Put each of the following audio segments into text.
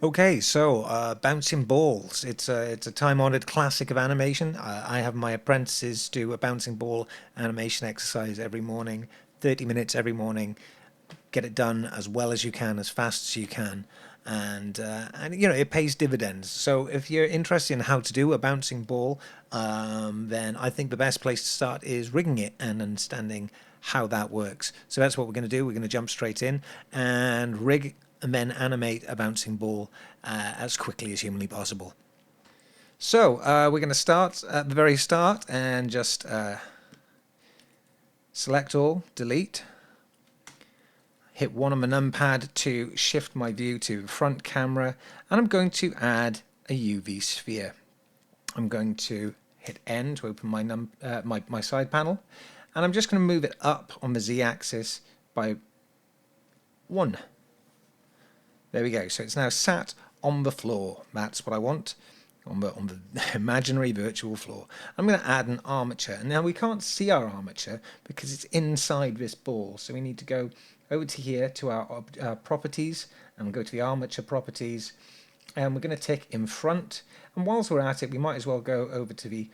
Okay, so bouncing balls. It's a time-honored classic of animation. I have my apprentices do a bouncing ball animation exercise every morning, 30 minutes every morning. Get it done as well as you can, as fast as you can, and it pays dividends. So if you're interested in how to do a bouncing ball, then I think the best place to start is rigging it and understanding how that works. So that's what we're going to do. We're going to jump straight in and rig and then animate a bouncing ball as quickly as humanly possible. So we're going to start at the very start and just select all, delete, hit 1 on the numpad to shift my view to front camera, and I'm going to add a UV sphere. I'm going to hit N to open my side panel, and I'm just going to move it up on the Z-axis by 1. There we go. So it's now sat on the floor. That's what I want, on the imaginary virtual floor. I'm going to add an armature. And now we can't see our armature because it's inside this ball. So we need to go over to here to our properties and go to the armature properties. And we're going to tick in front. And whilst we're at it, we might as well go over to the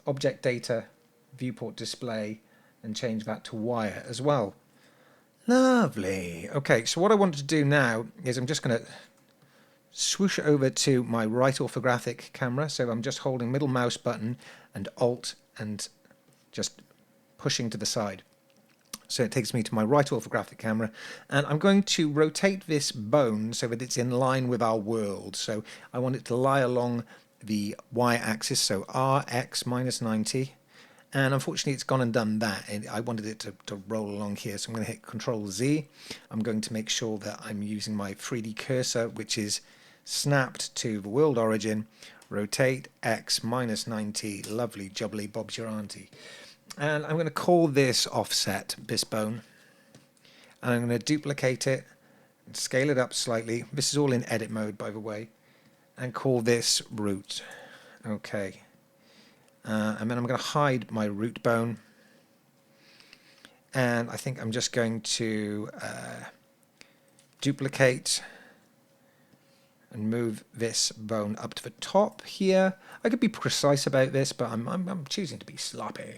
object data viewport display and change that to wire as well. Lovely. Okay, so what I want to do now is I'm just going to swoosh over to my right orthographic camera. So I'm just holding middle mouse button and Alt and just pushing to the side. So it takes me to my right orthographic camera, and I'm going to rotate this bone so that it's in line with our world. So I want it to lie along the y-axis, so Rx minus 90. And unfortunately, it's gone and done that. And I wanted it to roll along here. So I'm going to hit Control Z. I'm going to make sure that I'm using my 3D cursor, which is snapped to the world origin. Rotate X minus 90. Lovely, jubbly, Bob's your auntie. And I'm going to call this offset, this bone. And I'm going to duplicate it and scale it up slightly. This is all in edit mode, by the way. And call this root. Okay. And then I'm going to hide my root bone. And I think I'm just going to duplicate and move this bone up to the top here. I could be precise about this, but I'm choosing to be sloppy.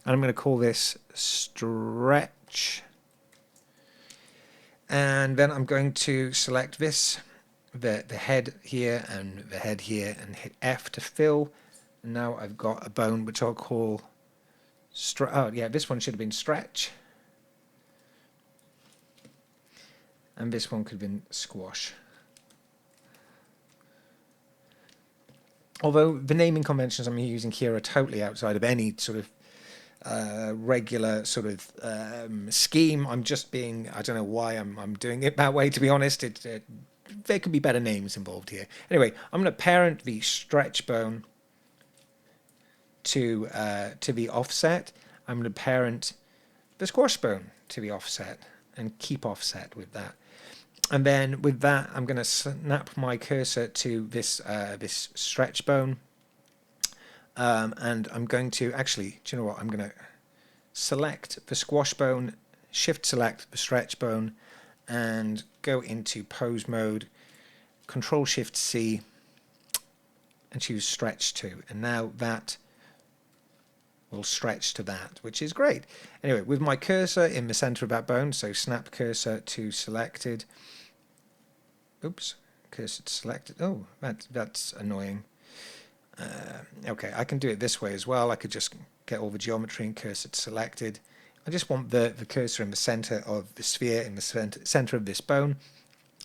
And I'm going to call this stretch. And then I'm going to select this, the head here and the head here, and hit F to fill. And now I've got a bone which I'll call this one should have been stretch. And this one could have been squash. Although the naming conventions I'm using here are totally outside of any sort of regular sort of scheme. I'm just being, I don't know why I'm doing it that way, to be honest. There could be better names involved here. Anyway, I'm going to parent the stretch bone to the offset. I'm going to parent the squash bone to the offset and keep offset with that. And then with that, I'm going to snap my cursor to this this stretch bone. And I'm going to actually, do you know what? I'm going to select the squash bone, shift select the stretch bone, and go into pose mode, Control Shift C, and choose stretch to. And now that will stretch to that, which is great. Anyway, with my cursor in the center of that bone, so snap cursor to selected. Oops, cursor to selected. Oh, that's annoying. Okay, I can do it this way as well. I could just get all the geometry and cursor to selected. I just want the cursor in the center of the sphere, in the center of this bone.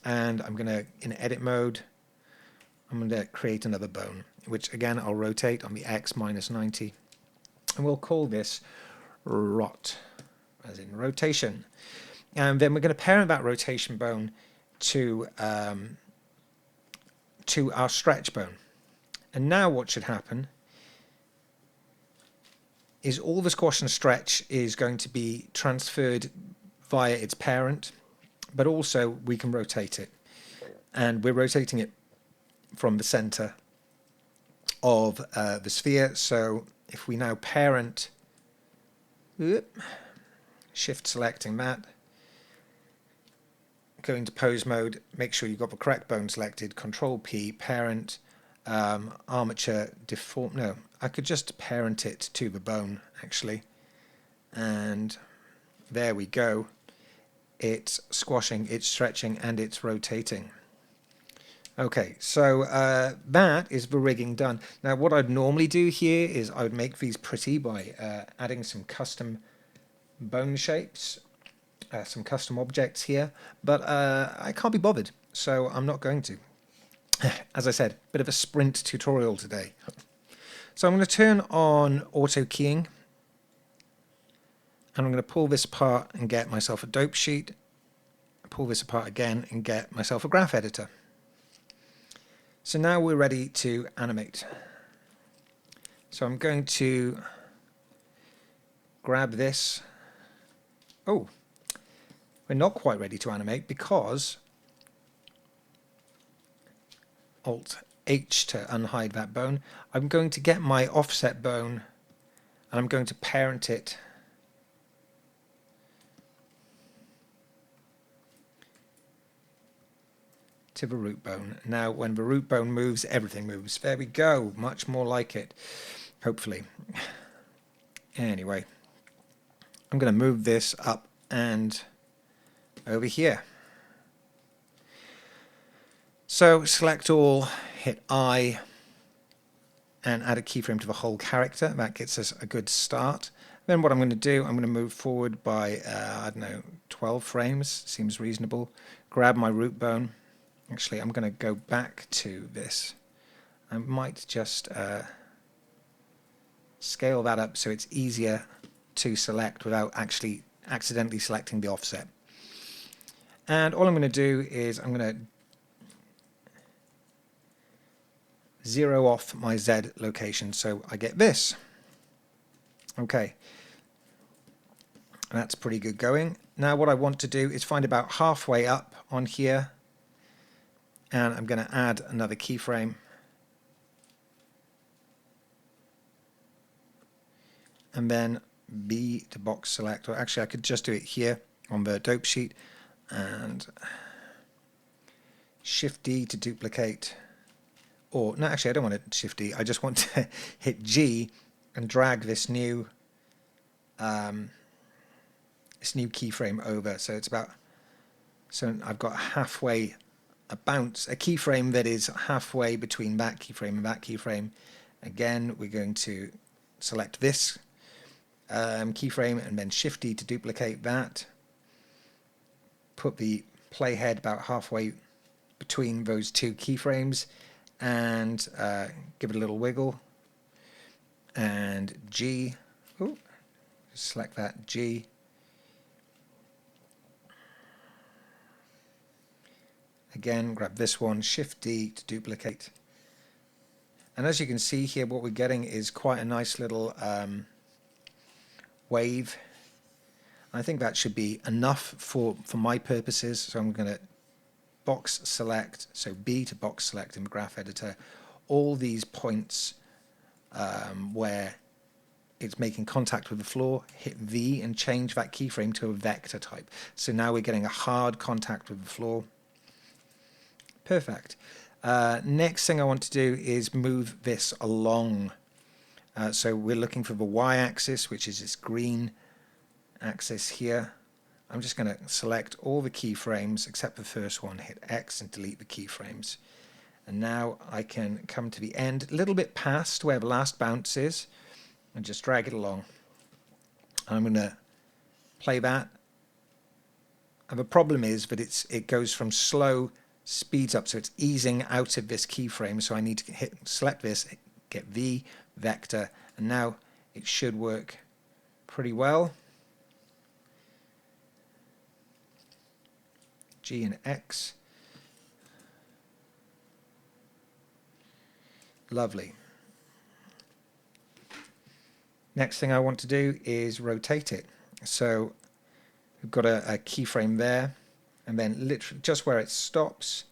And I'm going to, in edit mode, I'm going to create another bone, which again I'll rotate on the X minus 90. And we'll call this rot, as in rotation. And then we're going to parent that rotation bone to our stretch bone. And now what should happen is all the squash and stretch is going to be transferred via its parent, but also we can rotate it. And we're rotating it from the center of the sphere. So if we now parent, shift selecting that, go into pose mode, make sure you've got the correct bone selected, Control P, parent, armature, deform, no, I could just parent it to the bone actually, and there we go. It's squashing, it's stretching, and it's rotating. Okay, so that is the rigging done. Now what I'd normally do here is I would make these pretty by adding some custom bone shapes, some custom objects here, but I can't be bothered, so I'm not going to. As I said, bit of a sprint tutorial today. So I'm going to turn on auto keying, and I'm going to pull this apart and get myself a dope sheet, pull this apart again and get myself a graph editor. So now we're ready to animate. So I'm going to grab this. Oh, we're not quite ready to animate because Alt H to unhide that bone. I'm going to get my offset bone and I'm going to parent it to the root bone. Now when the root bone moves, everything moves. There we go, much more like it, hopefully. Anyway, I'm going to move this up and over here. So select all, hit I, and add a keyframe to the whole character. That gets us a good start. Then what I'm going to do, I'm going to move forward by, I don't know, 12 frames, seems reasonable. Grab my root bone. Actually, I'm going to go back to this. I might just scale that up so it's easier to select without actually accidentally selecting the offset. And all I'm going to do is I'm going to zero off my Z location so I get this. Okay, that's pretty good going. Now what I want to do is find about halfway up on here, and I'm going to add another keyframe. And then B to box select, or actually I could just do it here on the dope sheet, and Shift D to duplicate, or no, actually I don't want to Shift D, I just want to hit G and drag this new keyframe over. So it's about, so I've got halfway a keyframe that is halfway between that keyframe and that keyframe. Again, we're going to select this keyframe and then Shift D to duplicate that. Put the playhead about halfway between those two keyframes and give it a little wiggle. And G, select that G. Again, grab this one, Shift D to duplicate. And as you can see here, what we're getting is quite a nice little wave. I think that should be enough for my purposes. So I'm going to box select, so B to box select in the graph editor, all these points where it's making contact with the floor, hit V and change that keyframe to a vector type. So now we're getting a hard contact with the floor. Perfect. Next thing I want to do is move this along. So we're looking for the y-axis, which is this green axis here. I'm just going to select all the keyframes except the first one, hit X and delete the keyframes. And now I can come to the end, a little bit past where the last bounce is, and just drag it along. I'm going to play that. And the problem is that it goes from slow, speeds up, so it's easing out of this keyframe. So I need to select this, get V, vector, and now it should work pretty well. G and X. Lovely. Next thing I want to do is rotate it. So we've got a keyframe there, and then literally just where it stops.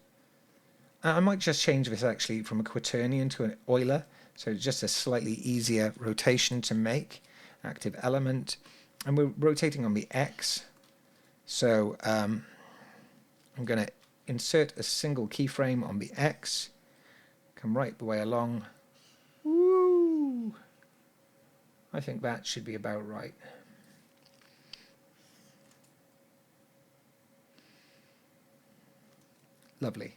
I might just change this actually from a quaternion to an Euler, so just a slightly easier rotation to make. Active element, and we're rotating on the X. So I'm I'm going to insert a single keyframe on the X, come right the way along. Woo! I think that should be about right. Lovely.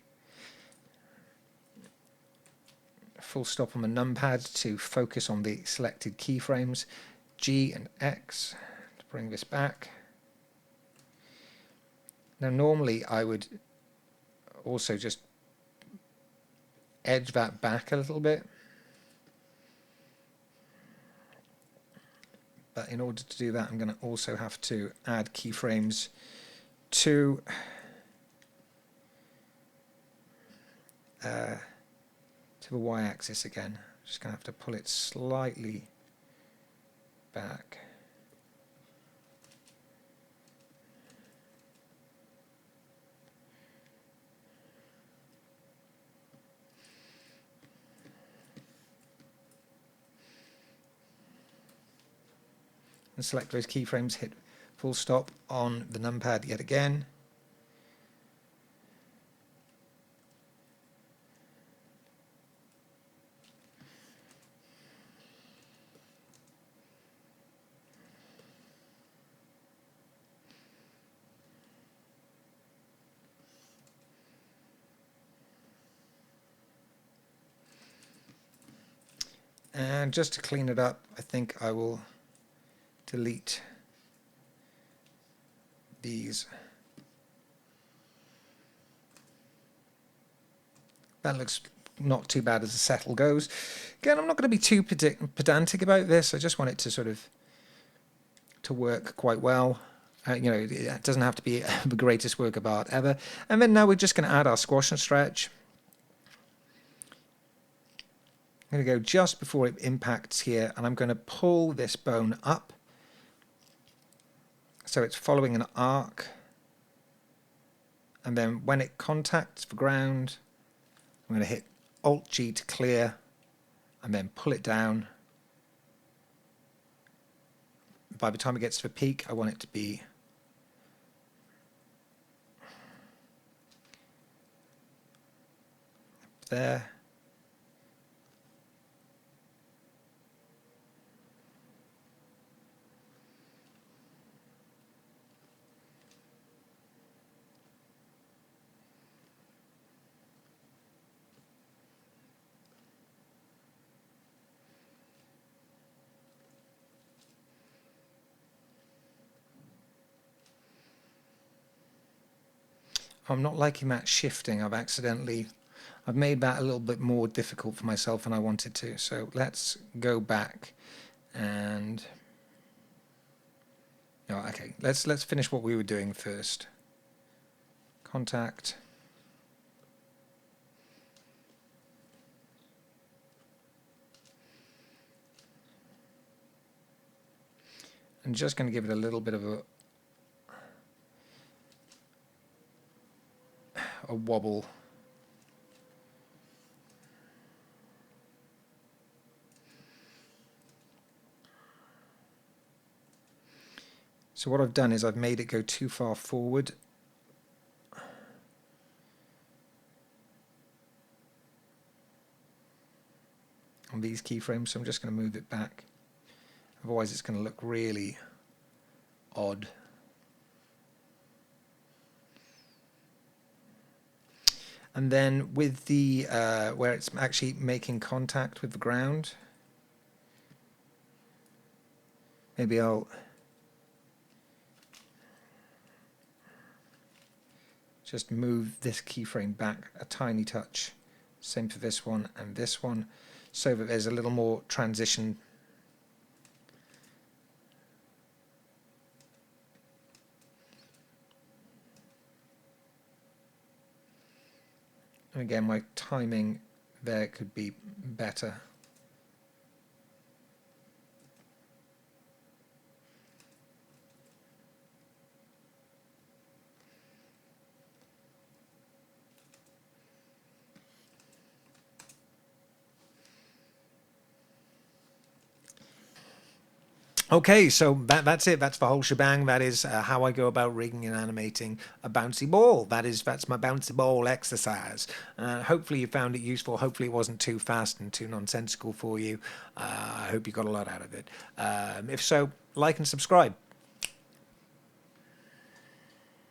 Full stop on the numpad to focus on the selected keyframes. G and X to bring this back. Now normally I would also just edge that back a little bit. But in order to do that, I'm going to also have to add keyframes to the y-axis again. I'm just going to have to pull it slightly back. And select those keyframes, hit full stop on the numpad yet again. And just to clean it up, I think I will delete these. That looks not too bad as a settle goes. Again, I'm not going to be too pedantic about this. I just want it to sort of to work quite well. You know, it doesn't have to be the greatest work of art ever. And then now we're just going to add our squash and stretch. I'm going to go just before it impacts here, and I'm going to pull this bone up so it's following an arc. And then when it contacts the ground, I'm going to hit Alt-G to clear and then pull it down. By the time it gets to the peak, I want it to be there. I'm not liking that shifting. I've made that a little bit more difficult for myself than I wanted to. So let's go back and okay, let's finish what we were doing first. Contact. I'm just going to give it a little bit of a wobble. So what I've done is I've made it go too far forward. On these keyframes, so I'm just going to move it back. Otherwise it's going to look really odd. And then with the where it's actually making contact with the ground, maybe I'll just move this keyframe back a tiny touch. Same for this one and this one, so that there's a little more transition. And again, my timing there could be better. Okay, so that's it. That's the whole shebang. That is how I go about rigging and animating a bouncy ball. That's my bouncy ball exercise. Hopefully you found it useful. Hopefully it wasn't too fast and too nonsensical for you. I hope you got a lot out of it. If so, like and subscribe.